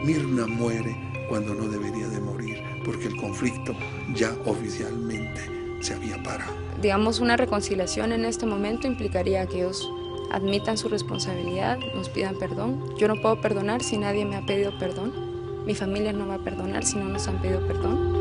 Mirna muere cuando no debería de morir, porque el conflicto ya oficialmente se había parado. Digamos, una reconciliación en este momento implicaría que ellos admitan su responsabilidad, nos pidan perdón. Yo no puedo perdonar si nadie me ha pedido perdón. Mi familia no va a perdonar si no nos han pedido perdón.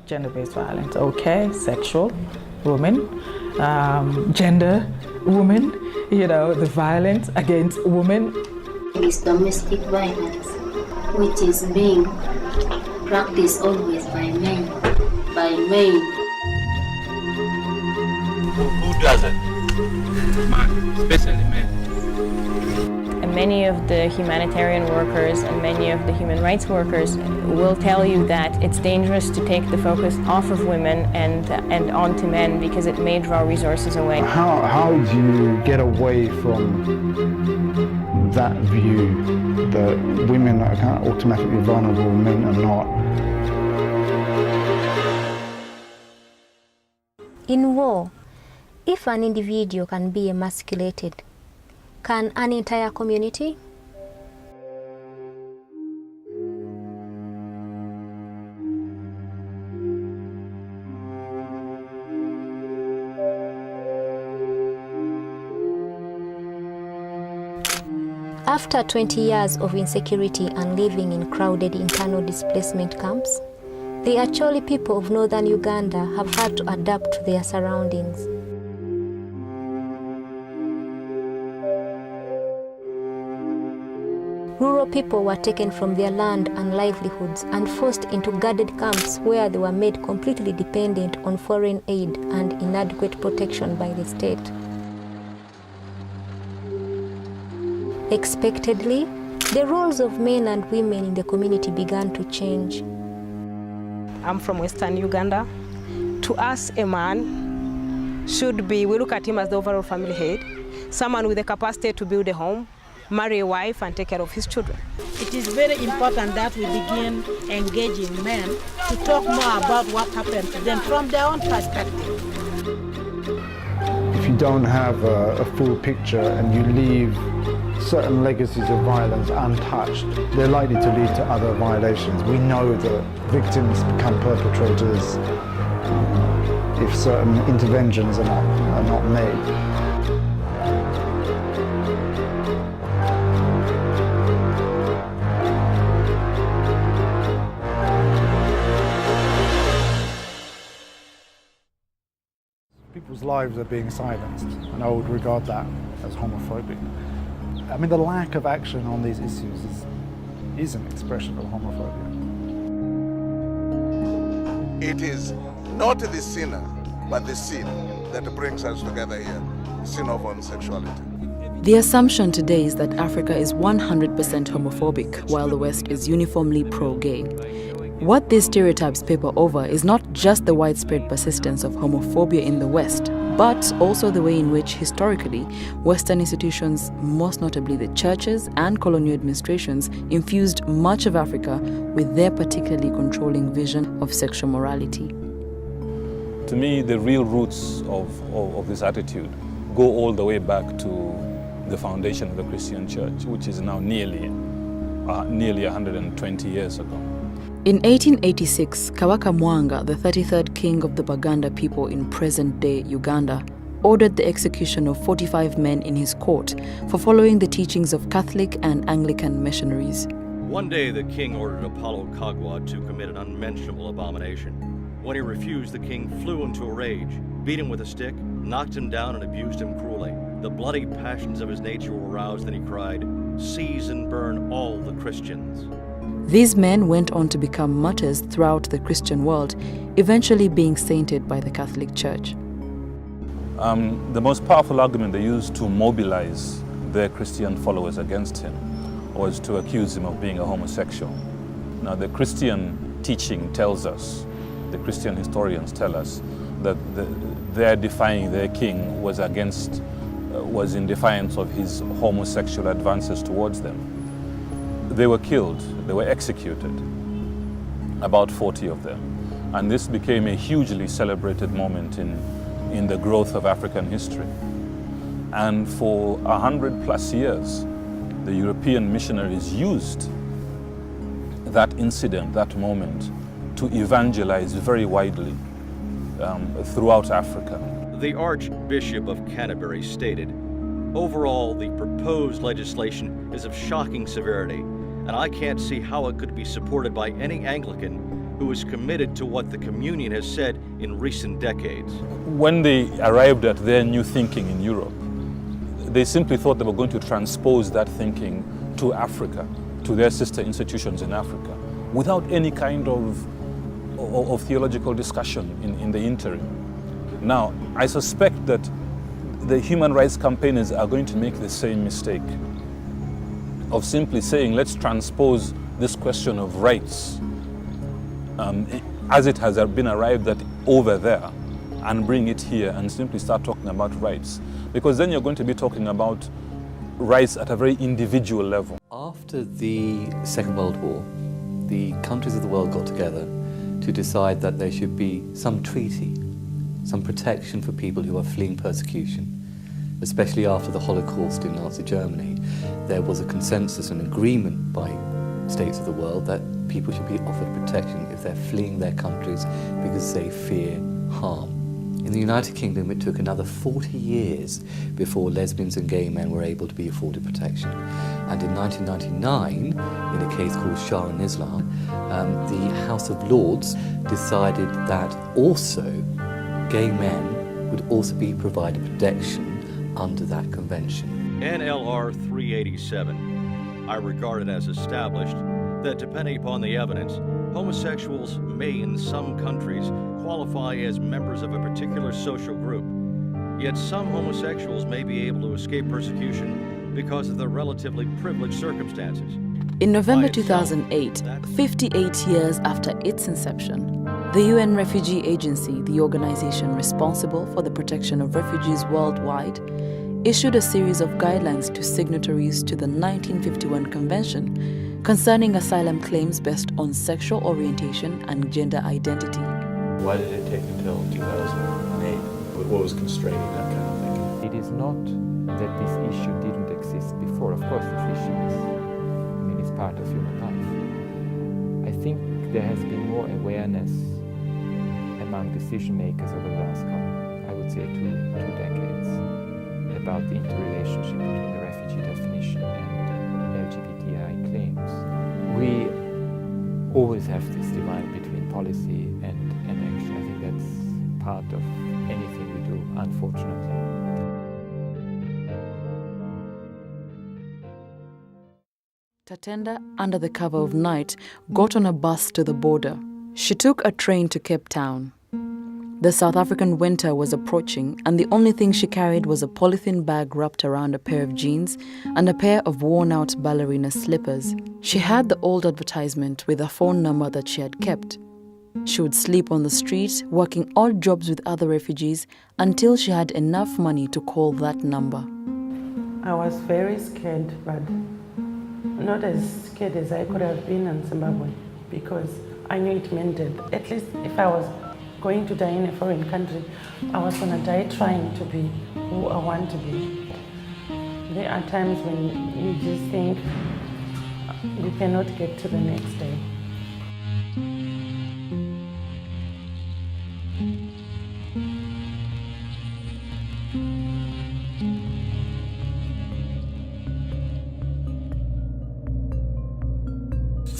Gender-based violence, okay, sexual, women, gender, women, the violence against women. It is domestic violence, which is being practiced always by men, Who does it? Man, especially men. And many of the humanitarian workers and many of the human rights workers will tell you that it's dangerous to take the focus off of women and onto men because it may draw resources away. How do you get away from that view that women are kind of automatically vulnerable, men are not? In war, if an individual can be emasculated, can an entire community? After 20 years of insecurity and living in crowded internal displacement camps, the Acholi people of northern Uganda have had to adapt to their surroundings. Rural people were taken from their land and livelihoods and forced into guarded camps where they were made completely dependent on foreign aid and inadequate protection by the state. Expectedly, the roles of men and women in the community began to change. I'm from Western Uganda. To us, a man should be, we look at him as the overall family head, someone with the capacity to build a home, marry a wife and take care of his children. It is very important that we begin engaging men to talk more about what happened to them from their own perspective. If you don't have a full picture and you leave certain legacies of violence untouched, they're likely to lead to other violations. We know that victims become perpetrators if certain interventions are not made. People's lives are being silenced, and I would regard that as homophobic. I mean, the lack of action on these issues is an expression of homophobia. It is not the sinner, but the sin that brings us together here, sin of homosexuality. The assumption today is that Africa is 100% homophobic, while the West is uniformly pro-gay. What these stereotypes paper over is not just the widespread persistence of homophobia in the West, but also the way in which, historically, Western institutions, most notably the churches and colonial administrations, infused much of Africa with their particularly controlling vision of sexual morality. To me, the real roots of this attitude go all the way back to the foundation of the Christian church, which is now nearly 120 years ago. In 1886, Kabaka Mwanga, the 33rd king of the Baganda people in present-day Uganda, ordered the execution of 45 men in his court for following the teachings of Catholic and Anglican missionaries. One day the king ordered Apollo Kagwa to commit an unmentionable abomination. When he refused, the king flew into a rage, beat him with a stick, knocked him down and abused him cruelly. The bloody passions of his nature were aroused and he cried, "Seize and burn all the Christians." These men went on to become martyrs throughout the Christian world, eventually being sainted by the Catholic Church. The most powerful argument they used to mobilize their Christian followers against him was to accuse him of being a homosexual. Now, the Christian teaching tells us, the Christian historians tell us, that their defying their king was in defiance of his homosexual advances towards them. They were killed, they were executed, about 40 of them. And this became a hugely celebrated moment in the growth of African history. And for 100+ years, the European missionaries used that incident, that moment, to evangelize very widely throughout Africa. The Archbishop of Canterbury stated, "Overall, the proposed legislation is of shocking severity, and I can't see how it could be supported by any Anglican who is committed to what the Communion has said in recent decades." When they arrived at their new thinking in Europe, they simply thought they were going to transpose that thinking to Africa, to their sister institutions in Africa, without any kind of theological discussion in the interim. Now, I suspect that the human rights campaigners are going to make the same mistake of simply saying, let's transpose this question of rights as it has been arrived at over there and bring it here and simply start talking about rights. Because then you're going to be talking about rights at a very individual level. After the Second World War, the countries of the world got together to decide that there should be some treaty, some protection for people who are fleeing persecution. Especially after the Holocaust in Nazi Germany, there was a consensus and agreement by states of the world that people should be offered protection if they're fleeing their countries because they fear harm. In the United Kingdom, it took another 40 years before lesbians and gay men were able to be afforded protection. And in 1999, in a case called Shah and Islam, the House of Lords decided that also gay men would also be provided protection under that convention. NLR 387. I regard it as established that depending upon the evidence, homosexuals may in some countries qualify as members of a particular social group. Yet some homosexuals may be able to escape persecution because of their relatively privileged circumstances. In November 2008, 58 years after its inception, the UN Refugee Agency, the organization responsible for the protection of refugees worldwide, issued a series of guidelines to signatories to the 1951 Convention concerning asylum claims based on sexual orientation and gender identity. Why did it take until 2008? What was constraining that kind of thinking? It is not that this issue didn't exist before. Of course, this issue is part of human life. I think there has been more awareness among decision makers over the last I would say two decades, about the interrelationship between the refugee definition and LGBTI claims. We always have this divide between policy and action. I think that's part of anything we do, unfortunately. Tatenda, under the cover of night, got on a bus to the border. She took a train to Cape Town. The South African winter was approaching, and the only thing she carried was a polythene bag wrapped around a pair of jeans and a pair of worn-out ballerina slippers. She had the old advertisement with a phone number that she had kept. She would sleep on the street, working odd jobs with other refugees until she had enough money to call that number. I was very scared, but not as scared as I could have been in Zimbabwe, because I knew it meant death. At least if I was going to die in a foreign country, I was going to die trying to be who I want to be. There are times when you just think you cannot get to the next day.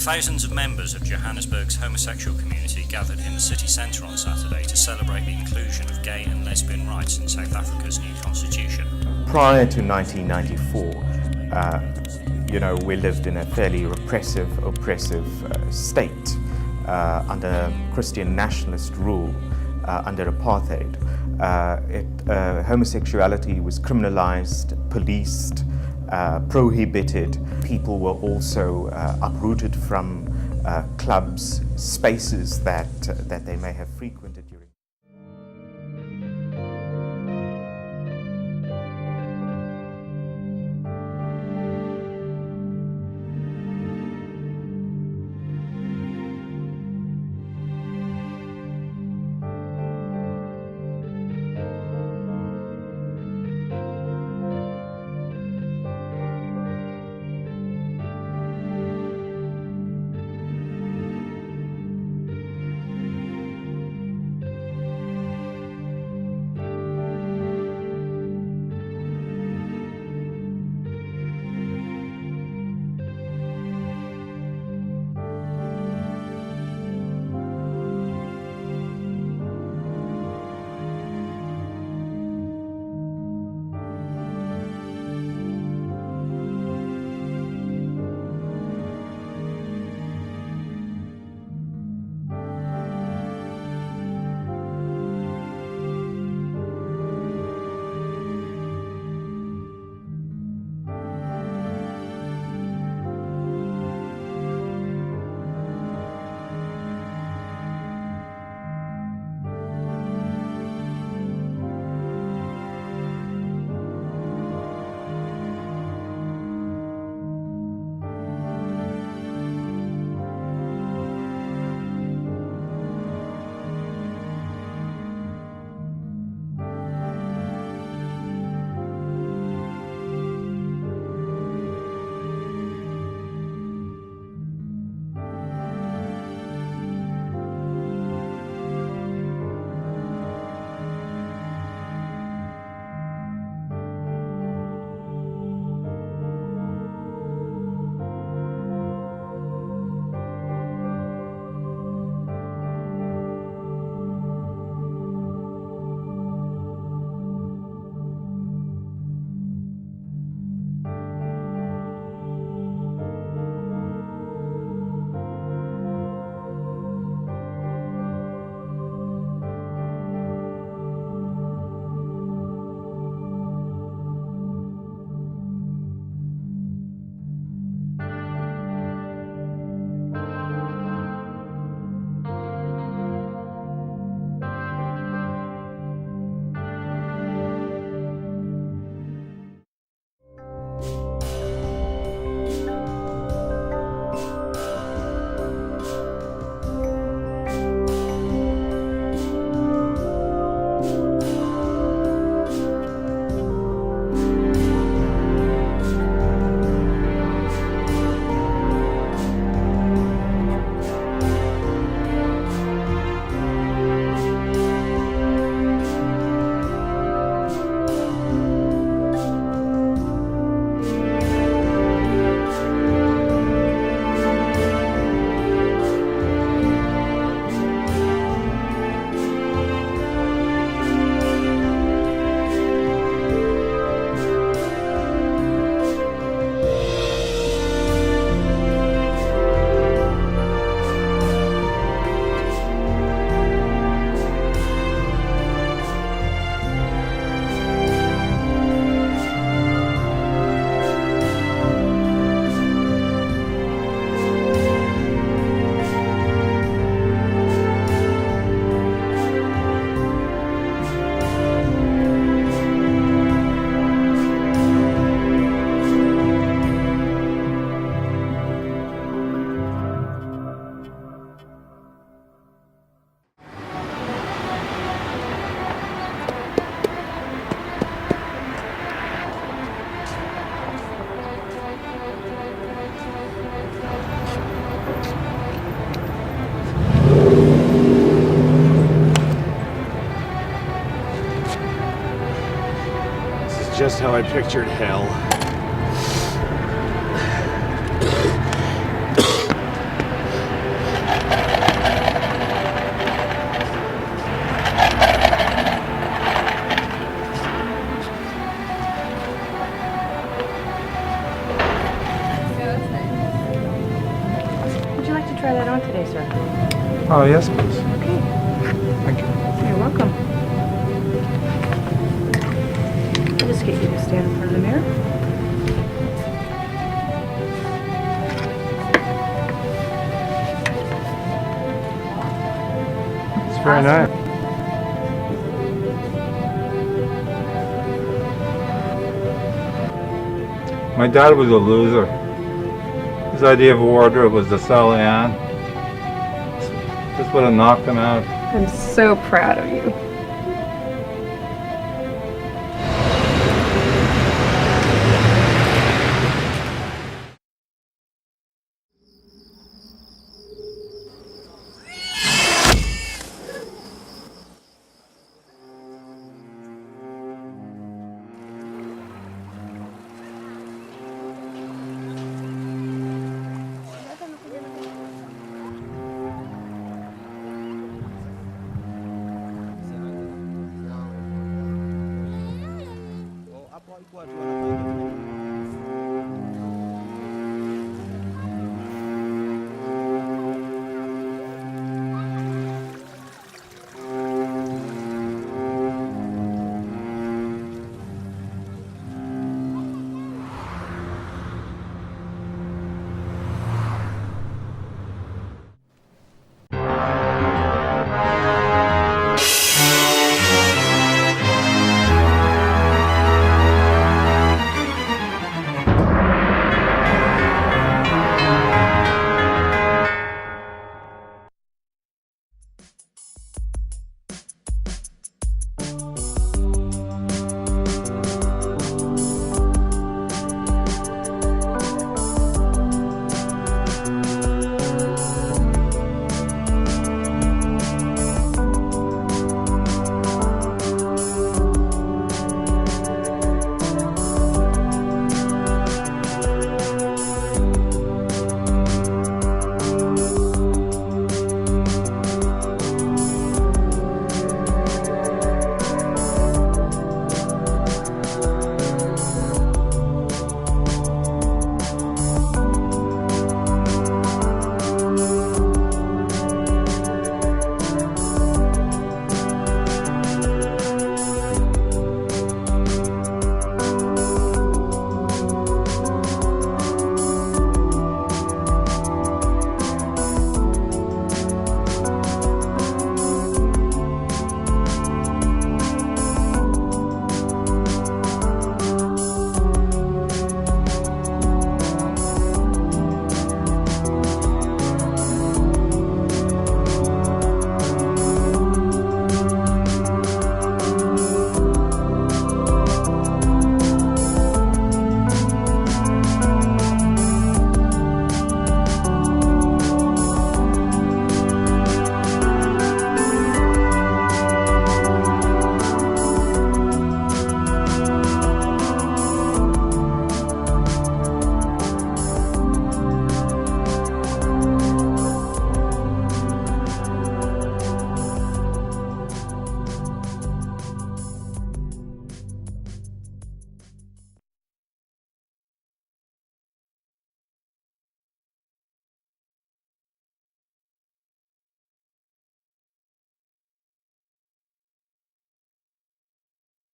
Thousands of members of Johannesburg's homosexual community gathered in the city centre on Saturday to celebrate the inclusion of gay and lesbian rights in South Africa's new constitution. Prior to 1994, we lived in a fairly oppressive state under Christian nationalist rule, under apartheid. Homosexuality was criminalized, policed, prohibited. People were also uprooted from clubs, spaces that they may have frequented during. Just how I pictured hell. Would you like to try that on today, sir? Oh, yes, please. Okay. Thank you. You're welcome. I'll just get you to stand in front of the mirror. very nice. My dad was a loser. His idea of a wardrobe was to sell Anne. This would have knocked him out. I'm so proud of you.